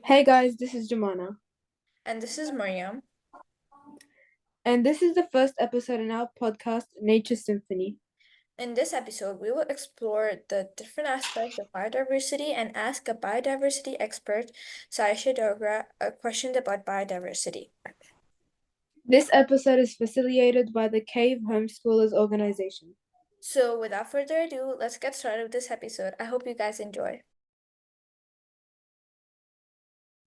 Hey guys, this is Joumana, And this is Maryam. and this is the first episode in our podcast, Nature Symphony. In this episode, we will explore the different aspects of biodiversity and ask a biodiversity expert, Sayesha Dogra, questions about biodiversity. This episode is facilitated by the Cave Homeschoolers organization. So, without further ado, let's get started with this episode. I hope you guys enjoy.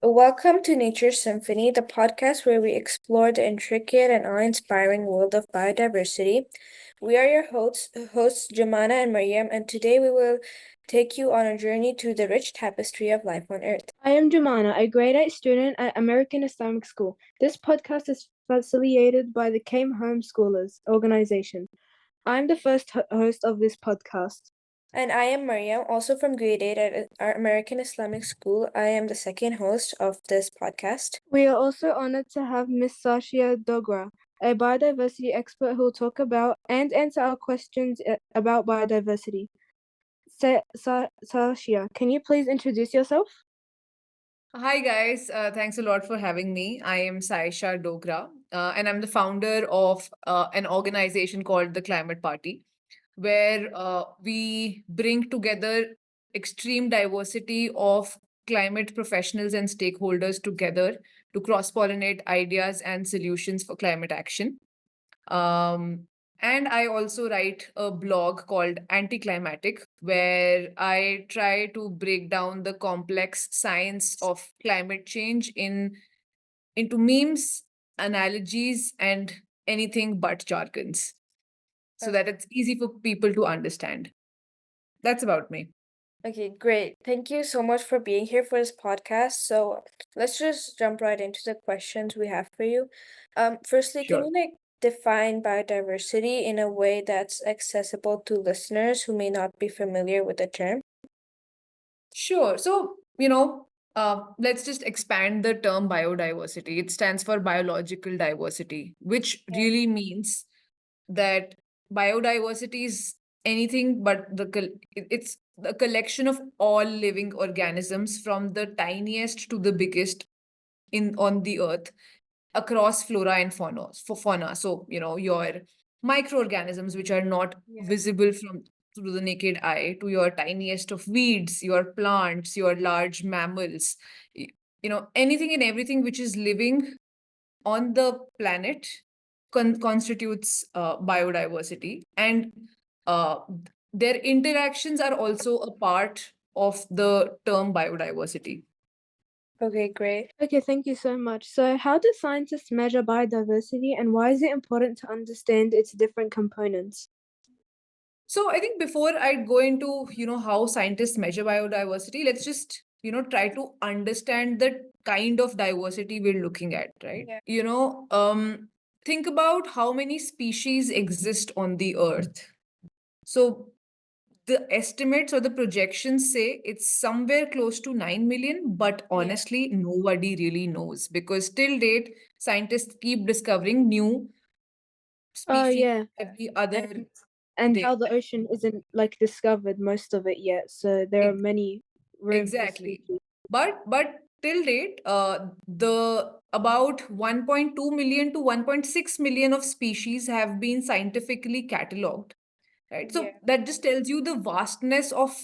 Welcome to Nature Symphony, the podcast where we explore the intricate and awe-inspiring world of biodiversity. We are your hosts Joumana and Maryam, and today we will take you on a journey through the rich tapestry of life on Earth. I am Joumana, a grade 8 student at American Islamic School. This podcast is facilitated by the Cave Homeschoolers organization. I'm the first host of this podcast. And I am Maryam, also from grade 8 at our American Islamic School. I am the second host of this podcast. We are also honored to have Miss Sayesha Dogra, a biodiversity expert who will talk about and answer our questions about biodiversity. Sayesha, can you please introduce yourself? Hi guys, thanks a lot for having me. I am Sayesha Dogra, and I'm the founder of an organization called the Climate Party, where we bring together extreme diversity of climate professionals and stakeholders together to cross-pollinate ideas and solutions for climate action. Um, and I also write a blog called Anticlimatic, where I try to break down the complex science of climate change into memes, analogies, and anything but jargons, so that it's easy for people to understand. That's about me. Okay, great. Thank you so much for being here for this podcast. So let's just jump right into the questions we have for you. Firstly, can Sure. you define biodiversity in a way that's accessible to listeners who may not be familiar with the term? Sure. So, let's just expand the term biodiversity. It stands for biological diversity, which Yeah. really means that biodiversity is anything but it's the collection of all living organisms from the tiniest to the biggest in on the earth across flora and fauna. So, your microorganisms which are not Yeah. visible from through the naked eye, to your tiniest of weeds, your plants, your large mammals, anything and everything which is living on the planet constitutes biodiversity, and uh, their interactions are also a part of the term biodiversity. Okay, great. Okay, thank you so much. So, how do scientists measure biodiversity and why is it important to understand its different components? So I think before I go into, how scientists measure biodiversity, let's just, try to understand the kind of diversity we're looking at, right? Yeah. Think about how many species exist on the earth. So the estimates or the projections say it's somewhere close to 9 million, but honestly, nobody really knows, because till date, scientists keep discovering new Oh, species yeah. every other And day. how the ocean isn't like discovered most of it yet. So, there are many rooms for Exactly. species. But till date, the about 1.2 million to 1.6 million of species have been scientifically catalogued, right? So that just tells you the vastness of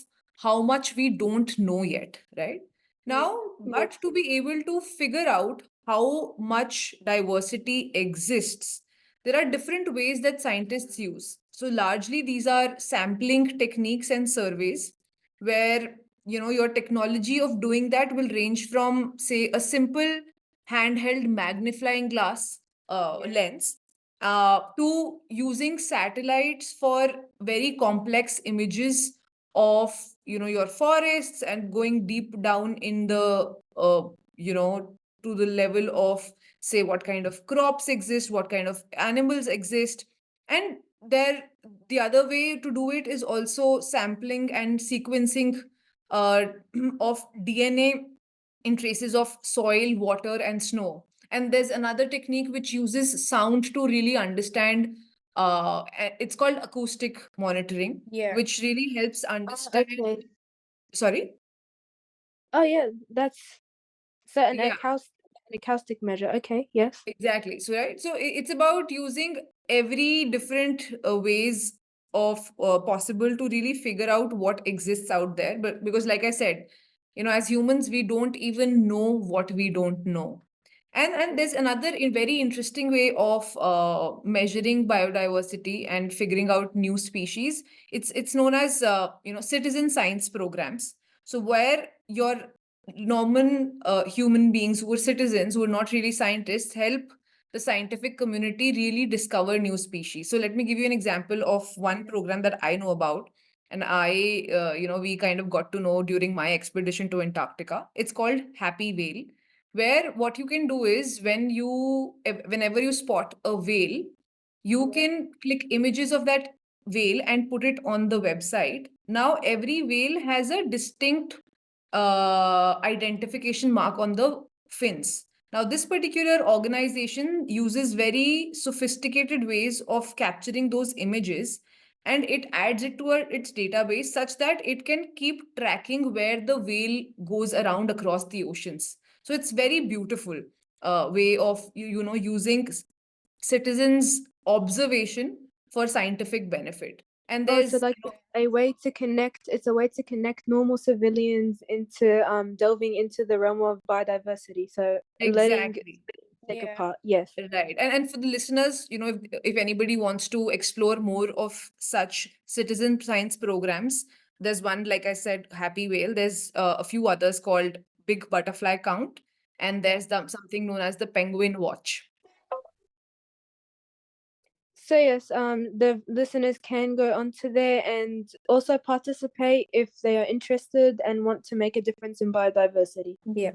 how much we don't know yet, right? Now, but to be able to figure out how much diversity exists, there are different ways that scientists use. So largely these are sampling techniques and surveys, where your technology of doing that will range from, say, a simple handheld magnifying glass lens, to using satellites for very complex images of your forests, and going deep down in the to the level of, say, what kind of crops exist, what kind of animals exist. And there the other way to do it is also sampling and sequencing uh, of DNA in traces of soil, water, and snow. And there's another technique which uses sound to really understand. It's called acoustic monitoring, which really helps understand. Okay. Sorry. Oh, yeah, that's So an Yeah. acoustic measure. Okay, yes. Exactly. So, right. So it's about using every different ways of possible to really figure out what exists out there. But because, like I said, as humans, we don't even know what we don't know. And there's another very interesting way of measuring biodiversity and figuring out new species. It's known as citizen science programs. So where your normal human beings who are citizens, who are not really scientists, help the scientific community really discover new species. So let me give you an example of one program that I know about. And we kind of got to know during my expedition to Antarctica. It's called Happy Whale, where what you can do is whenever you spot a whale, you can click images of that whale and put it on the website. Now every whale has a distinct identification mark on the fins. Now, this particular organization uses very sophisticated ways of capturing those images, and it adds it to its database such that it can keep tracking where the whale goes around across the oceans. So it's very beautiful way of using citizens' observation for scientific benefit. And Oh, so there's like a way to connect. It's a way to connect normal civilians into delving into the realm of biodiversity. So letting exactly. take a Yeah. part. Yes. Right. And for the listeners, if anybody wants to explore more of such citizen science programs, there's one, like I said, Happy Whale. There's a few others called Big Butterfly Count, and there's something known as the Penguin Watch. So yes, the listeners can go onto there and also participate if they are interested and want to make a difference in biodiversity. Yeah.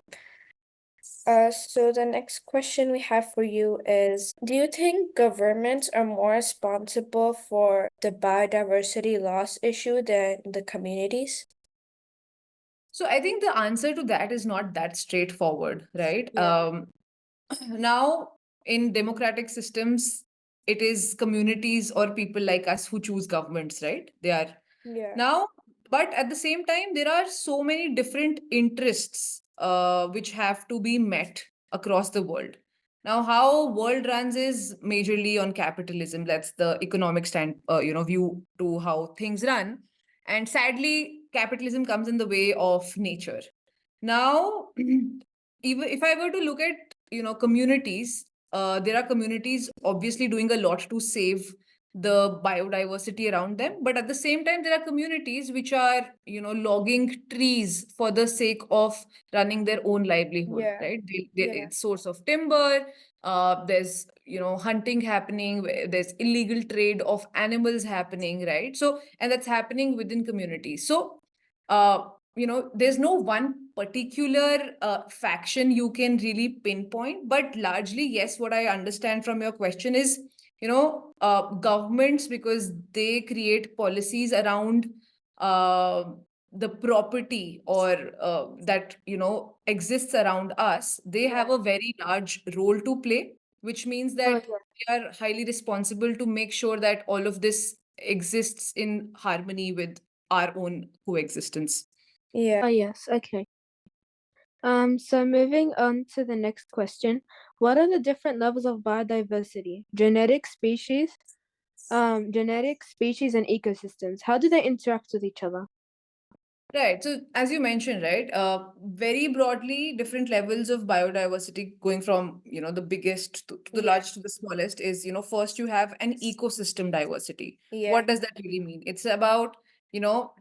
So the next question we have for you is, do you think governments are more responsible for the biodiversity loss issue than the communities? So I think the answer to that is not that straightforward, right? Yeah. Now, in democratic systems, it is communities or people like us who choose governments, right? They are Yeah. now, but at the same time, there are so many different interests which have to be met across the world. Now, how world runs is majorly on capitalism. That's the economic view to how things run. And sadly, capitalism comes in the way of nature. Now, even if I were to look at communities, there are communities obviously doing a lot to save the biodiversity around them, but at the same time there are communities which are logging trees for the sake of running their own livelihood, Yeah. right? Yeah. It's source of timber. There's hunting happening, there's illegal trade of animals happening, right? So, and that's happening within communities. So there's no one particular faction you can really pinpoint, but largely, yes, what I understand from your question is, governments, because they create policies around uh, the property or that, exists around us, they Yeah. have a very large role to play, which means Oh, that they are highly responsible to make sure that all of this exists in harmony with our own coexistence. Yeah. oh yes, okay. So moving on to the next question. What are the different levels of biodiversity? Genetic species and ecosystems. How do they interact with each other? Right. So, as you mentioned, right, very broadly, different levels of biodiversity going from, the biggest to the Yeah. largest to the smallest is, first you have an ecosystem diversity. Yeah. What does that really mean? It's about,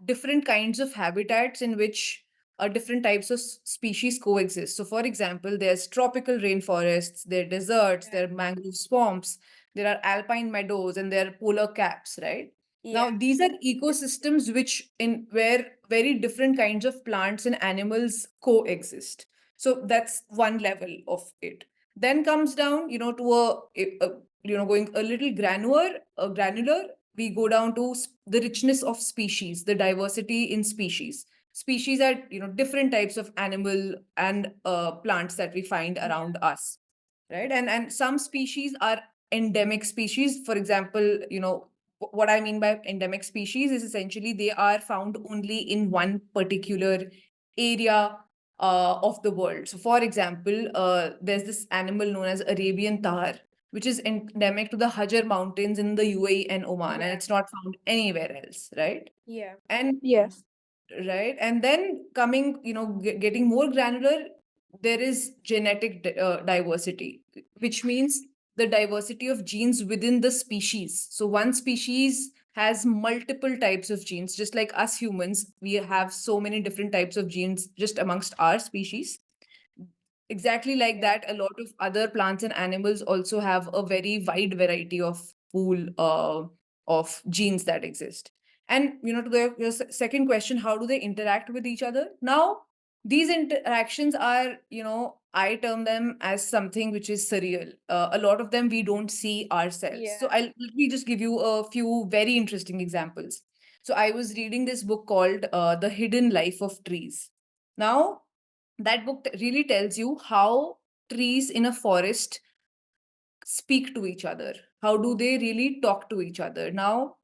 different kinds of habitats in which different types of species coexist. So, for example, there's tropical rainforests, there are deserts, there are mangrove swamps, there are alpine meadows, and there are polar caps, right? Now, Yeah. these are ecosystems which in where very different kinds of plants and animals coexist. So that's one level of it. Then comes down, to going a little granular. We go down to the richness of species, the diversity in species. Species are, different types of animal and plants that we find around us, right? And some species are endemic species. For example, what I mean by endemic species is essentially they are found only in one particular area of the world. So, for example, there's this animal known as Arabian tar, which is endemic to the Hajar Mountains in the UAE and Oman, and it's not found anywhere else, right? Yeah. And Yes. right, and then coming, getting more granular, there is genetic diversity, which means the diversity of genes within the species. So one species has multiple types of genes, just like us humans, we have so many different types of genes just amongst our species. Exactly like that, a lot of other plants and animals also have a very wide variety of pool of genes that exist. And to your second question, how do they interact with each other? Now, these interactions are, I term them as something which is surreal. A lot of them we don't see ourselves. So let me just give you a few very interesting examples. So I was reading this book called The Hidden Life of Trees. Now, that book really tells you how trees in a forest speak to each other. How do they really talk to each other? Now,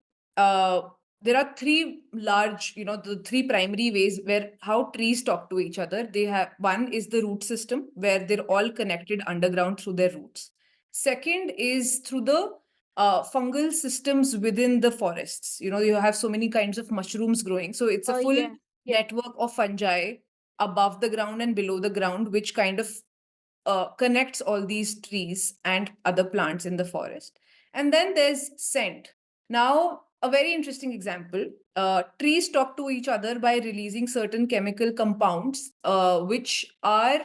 there are three large, the three primary ways where how trees talk to each other. They have, one is the root system, where they're all connected underground through their roots. Second is through the fungal systems within the forests. You have so many kinds of mushrooms growing. So it's a Oh, full yeah. Yeah. network of fungi above the ground and below the ground, which kind of connects all these trees and other plants in the forest. And then there's scent. Now, a very interesting example. Trees talk to each other by releasing certain chemical compounds, which are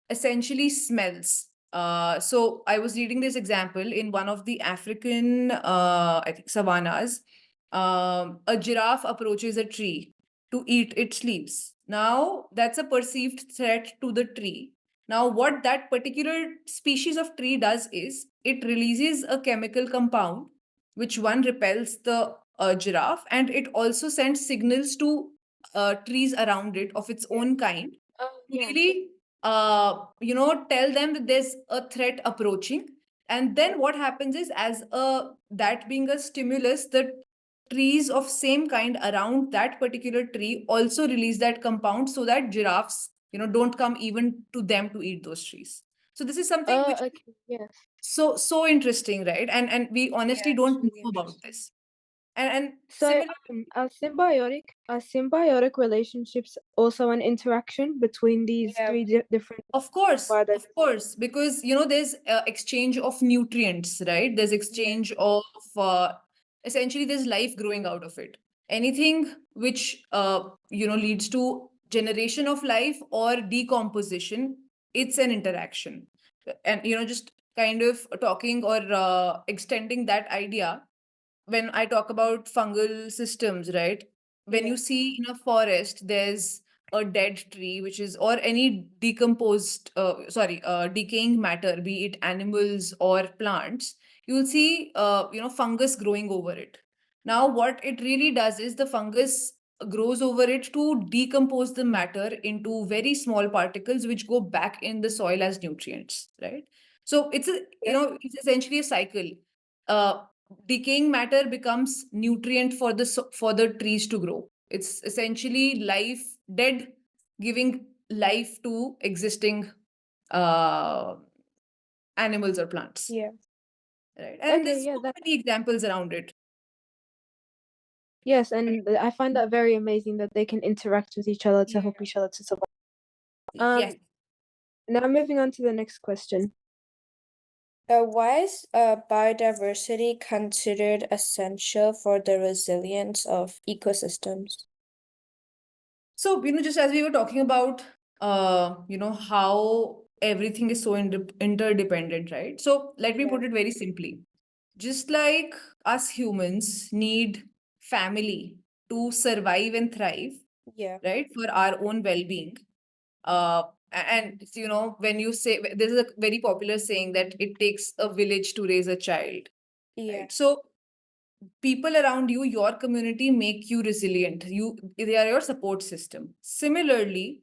essentially smells. So I was reading this example in one of the African, I think, savannas. A giraffe approaches a tree to eat its leaves. Now, that's a perceived threat to the tree. Now, what that particular species of tree does is it releases a chemical compound, which one repels the giraffe, and it also sends signals to trees around it of its own kind Oh, to yeah. really, tell them that there's a threat approaching. And then what happens is, as that being a stimulus, the trees of same kind around that particular tree also release that compound so that giraffes don't come even to them to eat those trees. So this is something Oh, which is okay. Yes. so interesting, right? And we honestly Yeah, it's don't really know about interesting. this. And So, similar, are symbiotic relationships also an interaction between these Yeah. three different of biodiversity? course, because there's exchange of nutrients, right? There's exchange of essentially there's life growing out of it. Anything which leads to generation of life or decomposition, it's an interaction. And just kind of talking or extending that idea, when I talk about fungal systems, right? When Yeah. you see in a forest, there's a dead tree, which is, or any decaying matter, be it animals or plants, you'll see, fungus growing over it. Now, what it really does is the fungus grows over it to decompose the matter into very small particles, which go back in the soil as nutrients, right? So it's essentially a cycle. Uh, Decaying matter becomes nutrient for the trees to grow. It's essentially life, dead giving life to existing uh, animals or plants, Yeah. right? And Okay, there's yeah, so many examples around it. yes, and I find that very amazing that they can interact with each other to help each other to survive. Yes. Now moving on to the next question. Why is biodiversity considered essential for the resilience of ecosystems? So, just as we were talking about, how everything is so interdependent, right? So let me put it very simply. Just like us humans need family to survive and thrive, Yeah. right, for our own well-being. And when you say, there's a very popular saying that it takes a village to raise a child, Yeah. right? So people around you, your community, make you resilient. They are your support system. Similarly,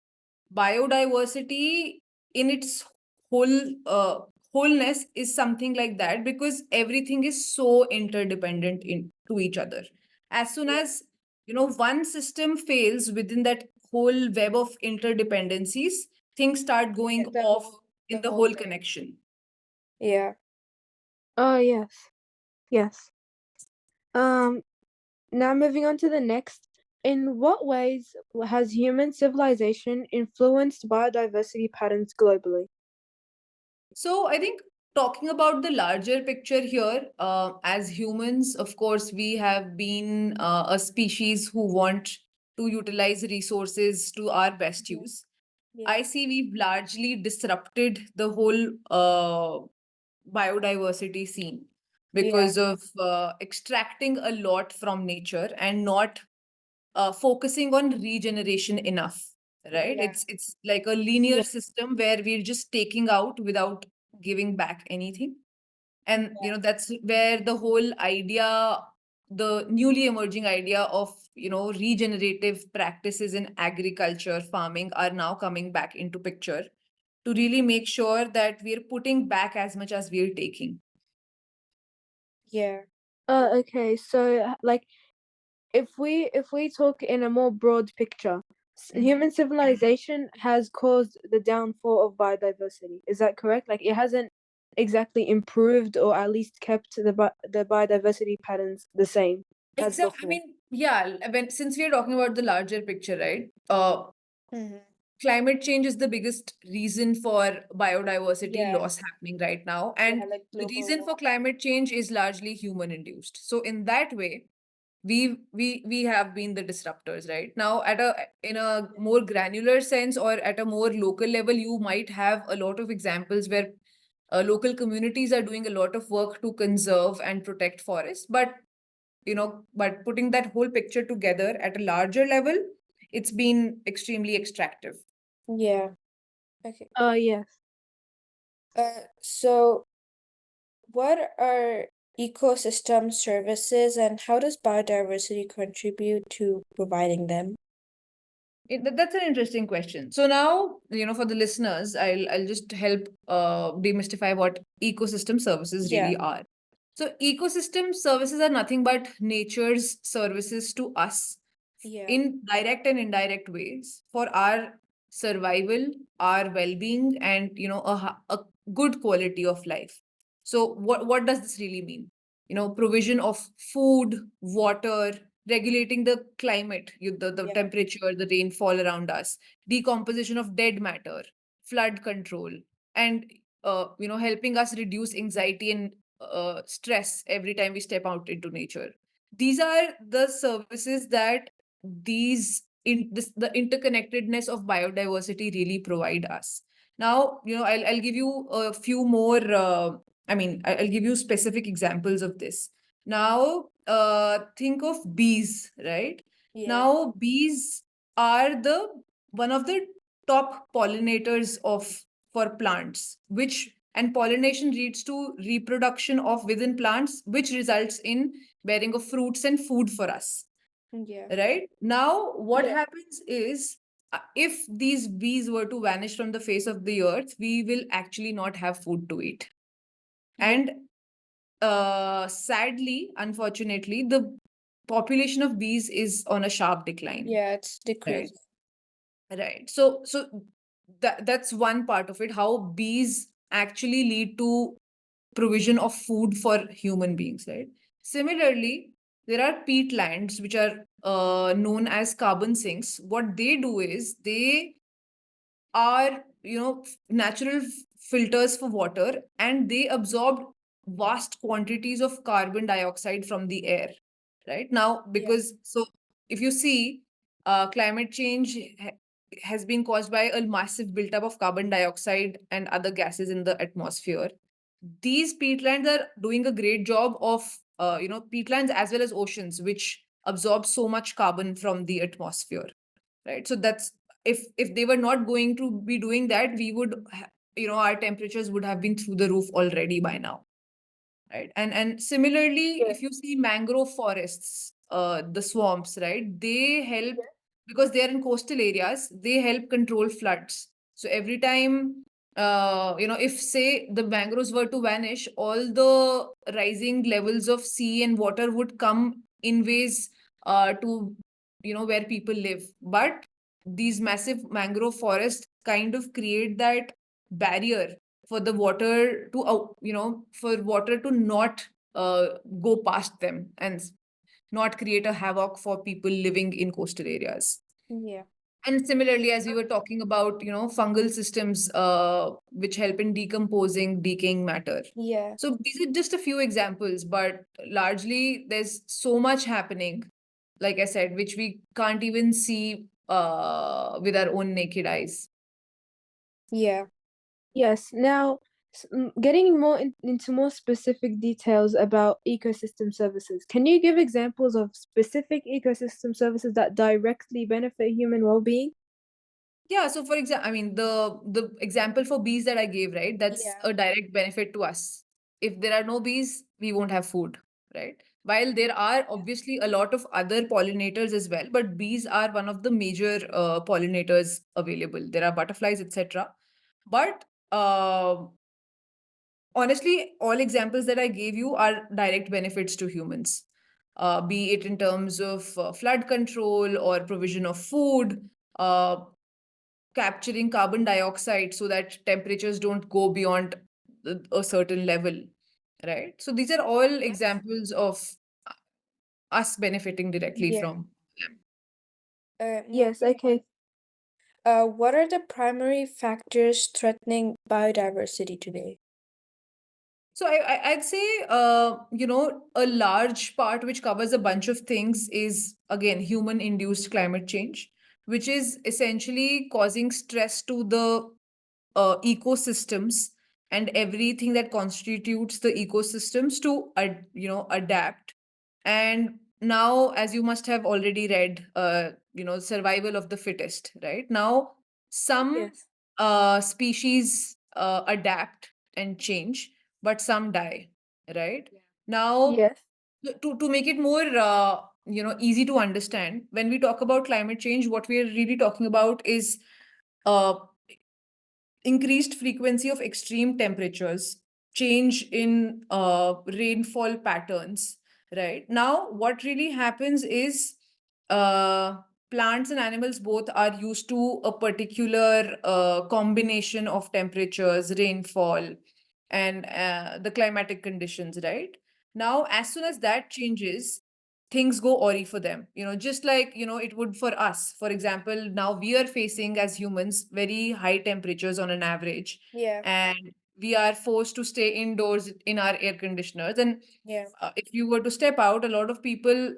biodiversity in its whole wholeness is something like that, because everything is so interdependent to each other. As soon as one system fails within that whole web of interdependencies, things start going off in the whole connection. Yeah. Oh, yes. Yes. Now moving on to the next. In what ways has human civilization influenced biodiversity patterns globally? So I think talking about the larger picture here, as humans, of course, we have been a species who want to utilize resources to our best use. I see we've largely disrupted the whole biodiversity scene because of extracting a lot from nature and not focusing on regeneration enough, right? Yeah. It's like a linear Yeah. system where we're just taking out without giving back anything. And that's where the whole idea, the newly emerging idea of regenerative practices in agriculture, farming are now coming back into picture to really make sure that we're putting back as much as we're taking. Yeah. Okay, so like if we talk in a more broad picture, human civilization has caused the downfall of biodiversity. Is that correct? Like it hasn't exactly improved or at least kept the biodiversity patterns the same as Exactly. I before. mean, yeah, since we're talking about the larger picture, right? Mhm. Climate change is the biggest reason for biodiversity Yeah. loss happening right now. And like the global reason for climate change is largely human induced. So in that way, we have been the disruptors, right? Now in a more granular sense or at a more local level, you might have a lot of examples where local communities are doing a lot of work to conserve and protect forests. But putting that whole picture together at a larger level, it's been extremely extractive. Yeah. Okay. Yes. So what are ecosystem services and how does biodiversity contribute to providing them? That's an interesting question. So now, for the listeners, I'll just help demystify what ecosystem services really are. So ecosystem services are nothing but nature's services to us in direct and indirect ways for our survival, our well-being, and a good quality of life. So what does this really mean? Provision of food, water, regulating the climate, the temperature, the rainfall around us, decomposition of dead matter, flood control, and helping us reduce anxiety and stress every time we step out into nature. These are the services that the interconnectedness of biodiversity really provide us. Now, I'll give you a few more. I'll give you specific examples of this. Now, think of bees, right? Now, bees are the one of the top pollinators of for plants, which and pollination leads to reproduction of within plants, which results in bearing of fruits and food for us. Right now, what happens is if these bees were to vanish from the face of the earth, we will actually not have food to eat. And sadly, unfortunately, the population of bees is on a sharp decline. It's Right. decreasing. Right. So that's one part of it, how bees actually lead to provision of food for human beings, right? Similarly, there are peatlands which are known as carbon sinks. What they do is they are natural filters for water, and they absorb vast quantities of carbon dioxide from the air, right? Now, because so if you see, climate change has been caused by a massive buildup of carbon dioxide and other gases in the atmosphere. These peatlands are doing a great job of peatlands as well as oceans, which absorb so much carbon from the atmosphere, right? So that's if they were not going to be doing that, we would our temperatures would have been through the roof already by now, right? And similarly, if you see mangrove forests, the swamps, right, they help because they are in coastal areas, they help control floods. So every time if say the mangroves were to vanish, all the rising levels of sea and water would come in ways to where people live. But these massive mangrove forests kind of create that barrier for the water to, for water to not go past them and not create a havoc for people living in coastal areas. Yeah. And similarly, as we were talking about, fungal systems which help in decomposing decaying matter. Yeah. So these are just a few examples, but largely there's so much happening, like I said, which we can't even see with our own naked eyes. Yeah. Yes. Now, getting more into more specific details about ecosystem services, can you give examples of specific ecosystem services that directly benefit human well-being? Yeah, so for example, I mean the example for bees that I gave, right? That's Yeah. a direct benefit to us. If there are no bees, we won't have food, right? While there are obviously a lot of other pollinators as well, but bees are one of the major pollinators available. There are butterflies, etc. But honestly, all examples that I gave you are direct benefits to humans, be it in terms of flood control or provision of food, capturing carbon dioxide so that temperatures don't go beyond a certain level, right? So these are all examples of us benefiting directly Yeah. from them. Yes. Moving Okay. what are the primary factors threatening biodiversity today? So I'd say, a large part which covers a bunch of things is, again, human-induced climate change, which is essentially causing stress to the ecosystems and everything that constitutes the ecosystems to, adapt. And now, as you must have already read, survival of the fittest, right? Now, some Yes. species adapt and change, but some die, right? Now, Yes. to make it more easy to understand, when we talk about climate change, what we are really talking about is uh, increased frequency of extreme temperatures, change in rainfall patterns, right? Now, what really happens is uh, plants and animals both are used to a particular combination of temperatures, rainfall, and the climatic conditions, right? Now, as soon as that changes, things go awry for them, just like it would for us. For example, now we are facing as humans very high temperatures on an average, Yeah. and we are forced to stay indoors in our air conditioners. And Yeah. if you were to step out, a lot of people,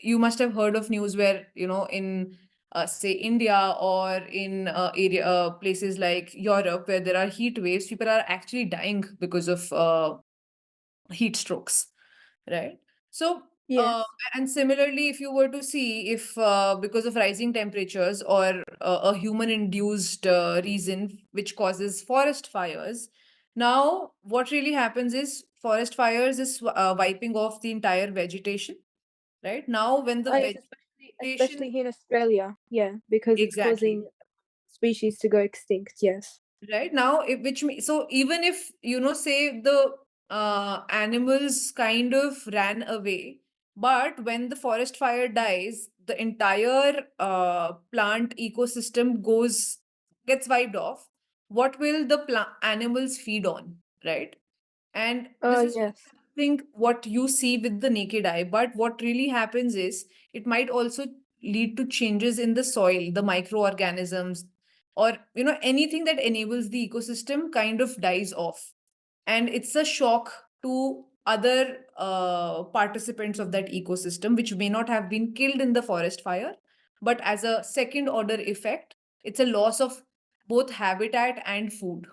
you must have heard of news where in say India or in area places like Europe where there are heat waves, people are actually dying because of heat strokes, right? So, Yes. and similarly, if you were to see if because of rising temperatures or a human-induced reason which causes forest fires, now what really happens is forest fires is wiping off the entire vegetation, right? Now, when the Yes, especially vegetation, here in Australia. Yeah, because it's exactly. causing species to go extinct. Yes. Right now, so even if say the animals kind of ran away, but when the forest fire dies, the entire plant ecosystem gets wiped off. What will the animals feed on, right? And this is Yes. think what you see with the naked eye, but what really happens is it might also lead to changes in the soil, the microorganisms, or anything that enables the ecosystem kind of dies off. And it's a shock to other participants of that ecosystem, which may not have been killed in the forest fire, but as a second order effect, it's a loss of both habitat and food.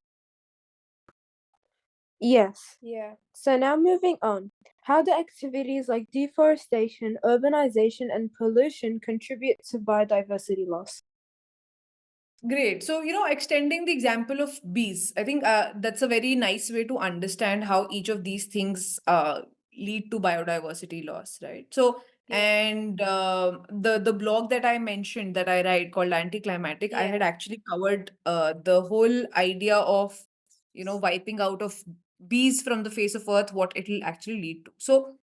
Yes. Yeah. So now moving on, how do activities like deforestation, urbanization, and pollution contribute to biodiversity loss? Great. So, extending the example of bees, I think that's a very nice way to understand how each of these things lead to biodiversity loss, right? So, Yeah. and the blog that I mentioned that I write called Anticlimatic, I had Yeah. actually covered the whole idea of, wiping out of bees from the face of Earth, what it will actually lead to. So,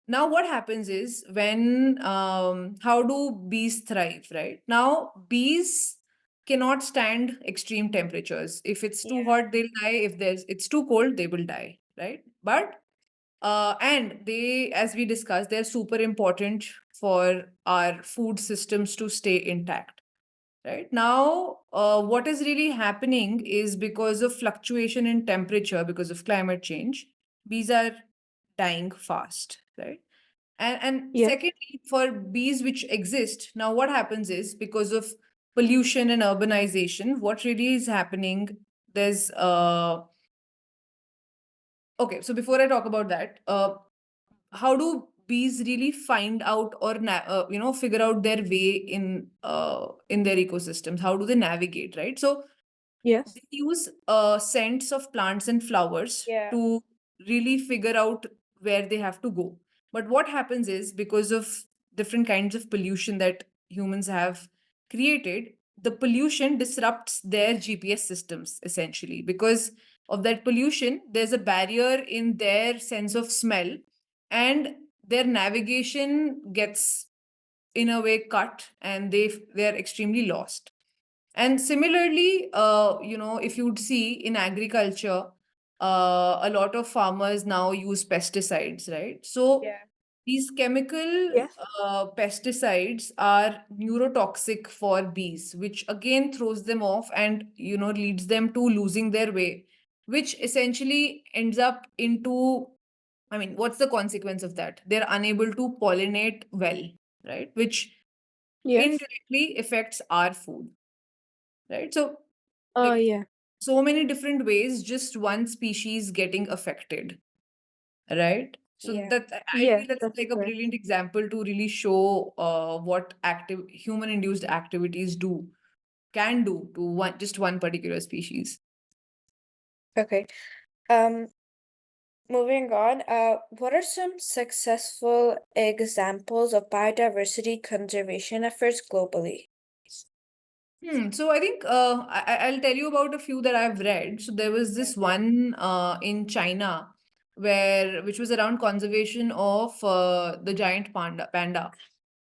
Now what happens is when how do bees thrive, right? Now bees cannot stand extreme temperatures. If it's too hot, they'll die. If it's too cold, they will die, right? But and they, as we discussed, they're super important for our food systems to stay intact. Right now, what is really happening is because of fluctuation in temperature, because of climate change, bees are dying fast, right? And Yeah. secondly, for bees which exist, now what happens is because of pollution and urbanization, what really is happening, there's okay, so before I talk about that, how do bees really find out or figure out their way in their ecosystems? How do they navigate, right? So Yes. they use scents of plants and flowers Yeah. to really figure out where they have to go. But what happens is because of different kinds of pollution that humans have created, the pollution disrupts their GPS systems essentially. Because of that pollution, there's a barrier in their sense of smell, and their navigation gets in a way cut, and they're extremely lost. And similarly, if you'd see in agriculture, a lot of farmers now use pesticides, right? So Yeah. these chemical Yes. pesticides are neurotoxic for bees, which again throws them off and leads them to losing their way, which essentially ends up into, I mean, what's the consequence of that? They're unable to pollinate well, right? Which Yes. indirectly affects our food, right? So Oh, like yeah. so many different ways, just one species getting affected, right? So Yeah. that I Yes, feel that's that's like a correct. brilliant example to really show what active human induced activities can do to one particular species. Okay. Um, Moving on, what are some successful examples of biodiversity conservation efforts globally? So I think I'll tell you about a few that I've read. So there was this one in China which was around conservation of the giant panda.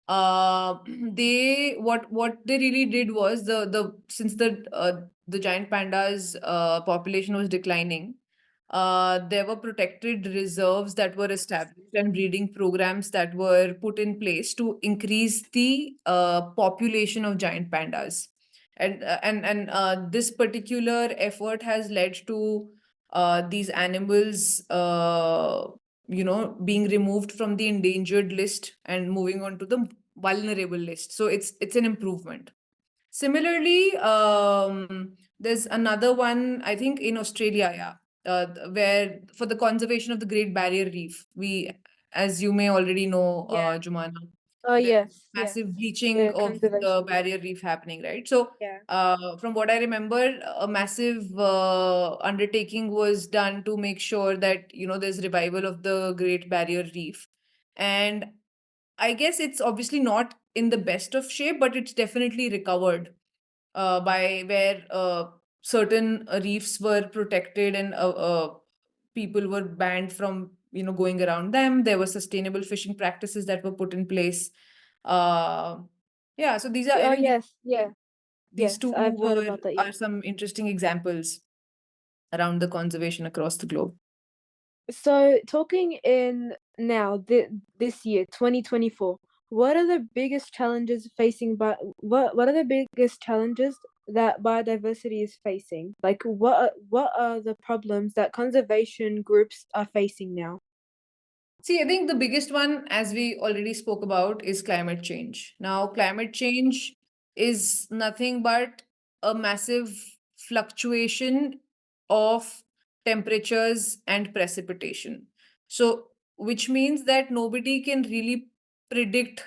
Uh, they what they really did was the since the giant pandas population was declining, there were protected reserves that were established and breeding programs that were put in place to increase the population of giant pandas. And this particular effort has led to these animals being removed from the endangered list and moving on to the vulnerable list. So it's an improvement. Similarly, there's another one, I think in Australia, yeah, where for the conservation of the Great Barrier Reef, as you may already know, Yeah. Jumana, Oh, there's yes. Yeah. massive bleaching The of the conservation. barrier reef happening, right? So, Yeah. from what I remember, a massive undertaking was done to make sure that there's revival of the Great Barrier Reef, and I guess it's obviously not in the best of shape, but it's definitely recovered by where certain reefs were protected and people were banned from going around them. There were sustainable fishing practices that were put in place. Uh, yeah, so these are, I Oh, think yes. Yeah. these Yes, two I've heard about that. Yeah. are some interesting examples around the conservation across the globe. So, talking in now, this year, 2024, what are the biggest challenges facing by what are the biggest challenges that biodiversity is facing? Like, what are the problems that conservation groups are facing now? See, I think the biggest one, as we already spoke about, is climate change. Now, climate change is nothing but a massive fluctuation of temperatures and precipitation. So, which means that nobody can really predict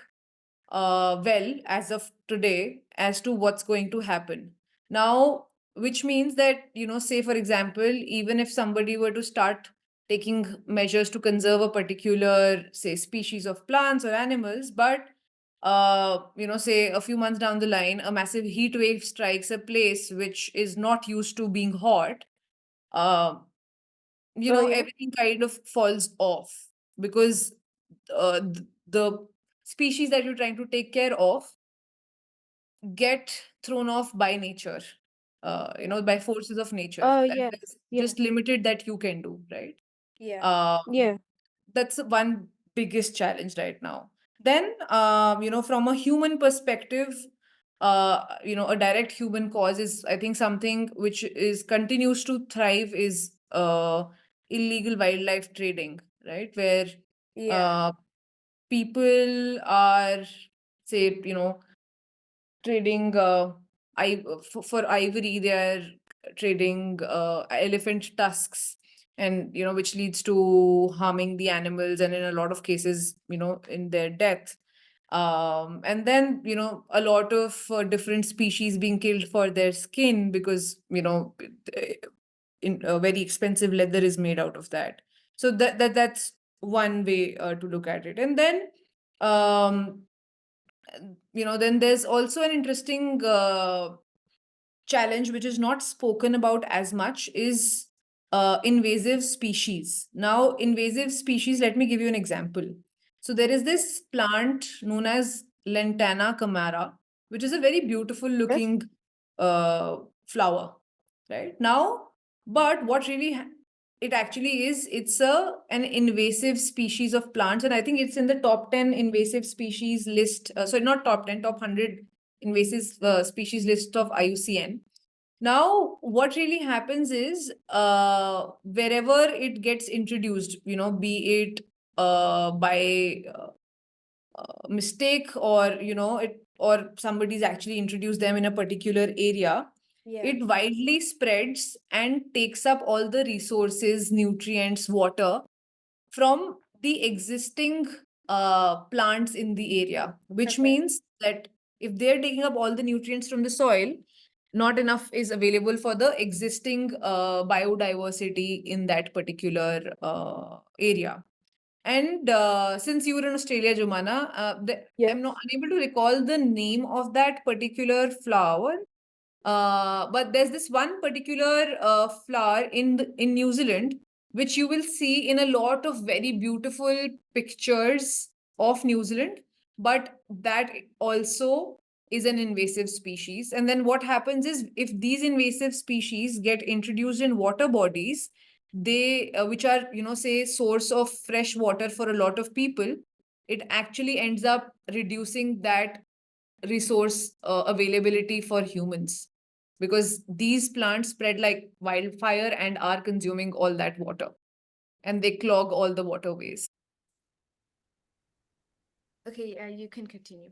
well as of today as to what's going to happen. Now, which means that, say for example, even if somebody were to start taking measures to conserve a particular, say, species of plants or animals, but say a few months down the line, a massive heat wave strikes a place which is not used to being hot, uh, Oh, yeah. everything kind of falls off because the species that you're trying to take care of get thrown off by nature, by forces of nature. Oh And yeah, there's yeah, just limited that you can do, right? Yeah. yeah. That's one biggest challenge right now. Then, from a human perspective, a direct human cause is, I think, something which is continues to thrive is illegal wildlife trading, right? Where Yeah. people are, say, trading for ivory. They are trading elephant tusks, and which leads to harming the animals, and in a lot of cases, in their death. And then a lot of different species being killed for their skin, because in very expensive leather is made out of that. So that's one way to look at it. And then um then there's also an interesting challenge which is not spoken about as much, is invasive species. Now, invasive species, let me give you an example. So there is this plant known as Lantana camara, which is a very beautiful Yes. looking flower, right? Now, but what really it actually is, it's an invasive species of plants, and I think it's in the top 10 invasive species list. So not top 10, top 100 invasive species list of IUCN. Now, what really happens is, wherever it gets introduced, be it by mistake, or somebody's actually introduced them in a particular area, Yeah. it widely spreads and takes up all the resources, nutrients, water from the existing plants in the area, which Okay. means that if they're taking up all the nutrients from the soil, not enough is available for the existing biodiversity in that particular area. And since you were in Australia, Joumana, I'm Yes. not unable to recall the name of that particular flower. But there's this one particular flower in New Zealand, which you will see in a lot of very beautiful pictures of New Zealand. But that also is an invasive species. And then what happens is, if these invasive species get introduced in water bodies, they which are, say, source of fresh water for a lot of people, it actually ends up reducing that resource availability for humans, because these plants spread like wildfire and are consuming all that water, and they clog all the waterways. Okay, you can continue.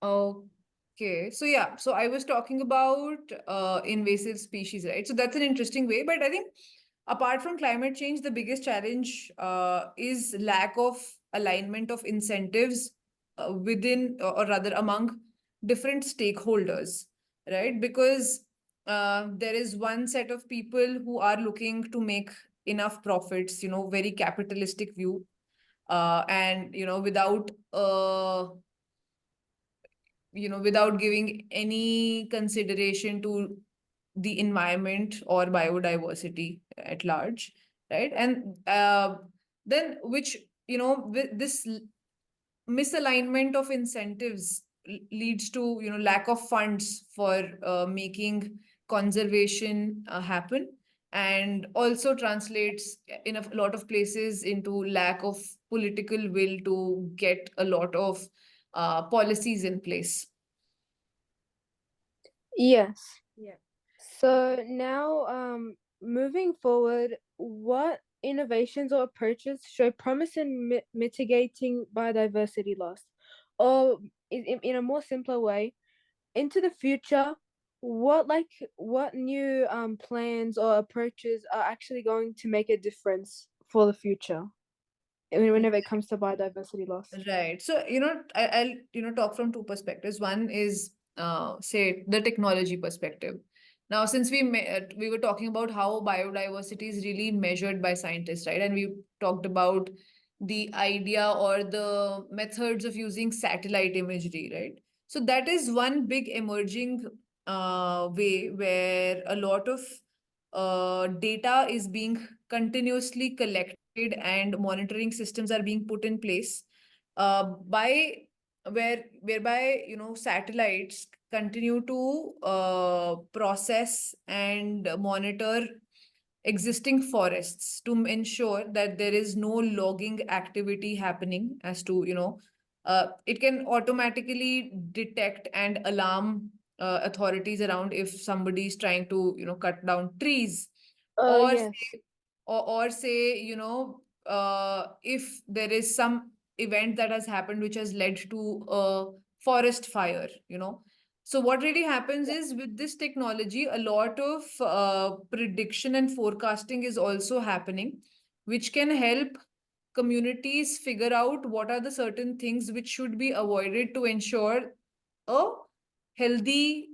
Okay, so yeah, so I was talking about invasive species, right? So that's an interesting way, but I think apart from climate change, the biggest challenge is lack of alignment of incentives within, or rather among different stakeholders, right? Because there is one set of people who are looking to make enough profits, very capitalistic view, and without giving any consideration to the environment or biodiversity at large, right? And then, which, with this misalignment of incentives leads to, lack of funds for making conservation happen, and also translates in a lot of places into lack of political will to get a lot of policies in place. Yes. Yeah. So now, moving forward, what innovations or approaches show promise in mitigating biodiversity loss? Or in a more simpler way, into the future, what new plans or approaches are actually going to make a difference for the future? I mean, whenever it comes to biodiversity loss. Right. So, I'll, talk from two perspectives. One is, say, the technology perspective. Now, since we were talking about how biodiversity is really measured by scientists, right? And we talked about the idea or the methods of using satellite imagery, right? So that is one big emerging way where a lot of data is being continuously collected and monitoring systems are being put in place, by whereby satellites continue to process and monitor existing forests to ensure that there is no logging activity happening. As to it can automatically detect and alarm authorities around if somebody is trying to cut down trees, or Yes. say, or say if there is some event that has happened which has led to a forest fire. So what really happens is, with this technology, a lot of prediction and forecasting is also happening, which can help communities figure out what are the certain things which should be avoided to ensure a healthy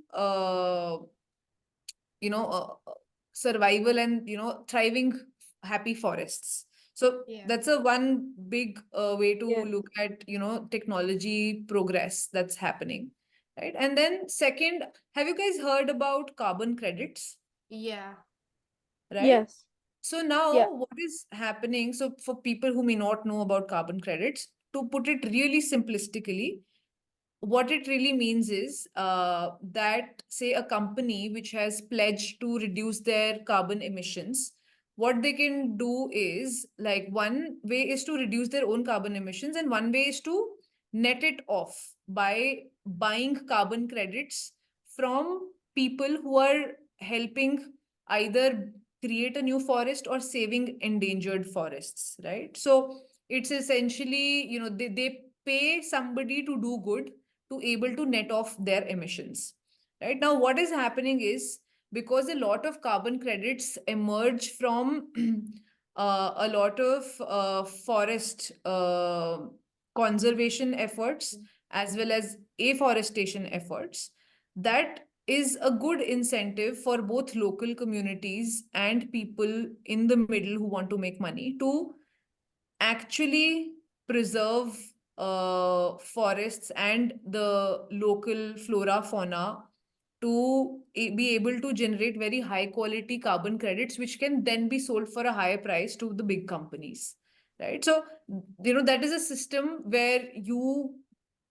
survival and thriving happy forests. So Yeah. that's a one big way to Yeah. look at technology progress that's happening, right? And then second, have you guys heard about carbon credits? Yeah. Right. Yes. So Yeah. now what is happening, so for people who may not know about carbon credits, to put it really simplistically, what it really means is that, say, a company which has pledged to reduce their carbon emissions, what they can do is, like, one way is to reduce their own carbon emissions, and one way is to net it off by buying carbon credits from people who are helping either create a new forest or saving endangered forests, right? So it's essentially, they pay somebody to do good to able to net off their emissions. Right now, what is happening is, because a lot of carbon credits emerge from a lot of forest conservation efforts as well as afforestation efforts, that is a good incentive for both local communities and people in the middle who want to make money to actually preserve forests and the local flora fauna, to be able to generate very high quality carbon credits which can then be sold for a higher price to the big companies, right? So that is a system where you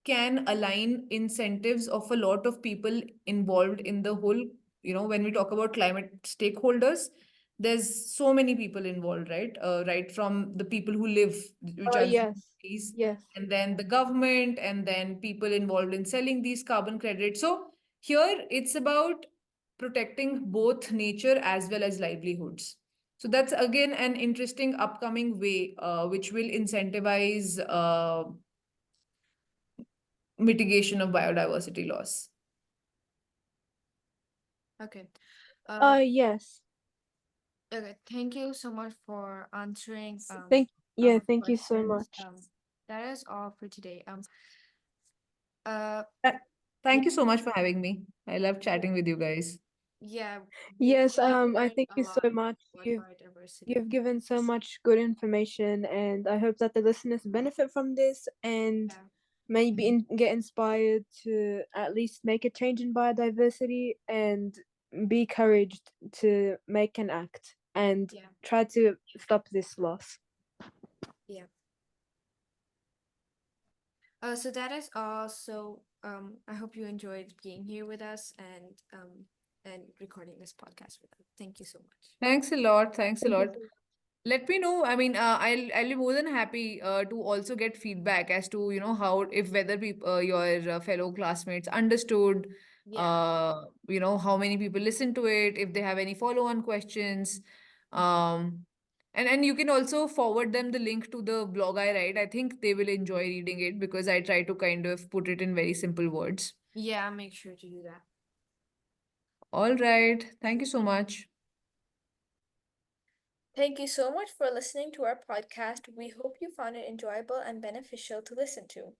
can align incentives of a lot of people involved in the whole. When we talk about climate stakeholders, there's so many people involved, right? Right from the people who live, which are the Yes. cities, Yes. and then the government, and then people involved in selling these carbon credits. So here it's about protecting both nature as well as livelihoods. So that's again an interesting upcoming way which will incentivize mitigation of biodiversity loss. Okay. Yes. Okay. Thank you so much for answering Yeah, our thank you so questions. much. That is all for today. Uh, Thank you so much for having me. I love chatting with you guys. yeah, Yes, we I learned thank a you so lot much. about biodiversity. You've given so much good information, and I hope that the listeners benefit from this and Yeah. maybe get inspired to at least make a change in biodiversity and be encouraged to make an act and Yeah. try to stop this loss. Yeah. So that is all. So I hope you enjoyed being here with us and recording this podcast with us. Thank you so much. Thanks a lot. Thanks a Thank you lot. so much. Let me know. I mean, I'll be more than happy to also get feedback as to how, if whether people your fellow classmates understood, Yeah. how many people listen to it, if they have any follow-on questions, um, and you can also forward them the link to the blog I write. I think they will enjoy reading it because I try to kind of put it in very simple words. Yeah, make sure to do that. All right. Thank you so much. Thank you so much for listening to our podcast. We hope you found it enjoyable and beneficial to listen to.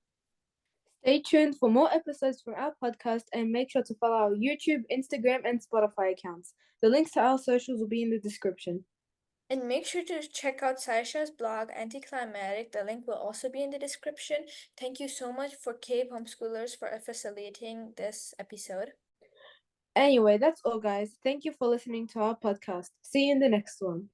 Stay tuned for more episodes from our podcast and make sure to follow our YouTube, Instagram, and Spotify accounts. The links to our socials will be in the description. And make sure to check out Sayesha's blog, Anticlimatic. The link will also be in the description. Thank you so much for Cave Homeschoolers for facilitating this episode. Anyway, that's all, guys. Thank you for listening to our podcast. See you in the next one.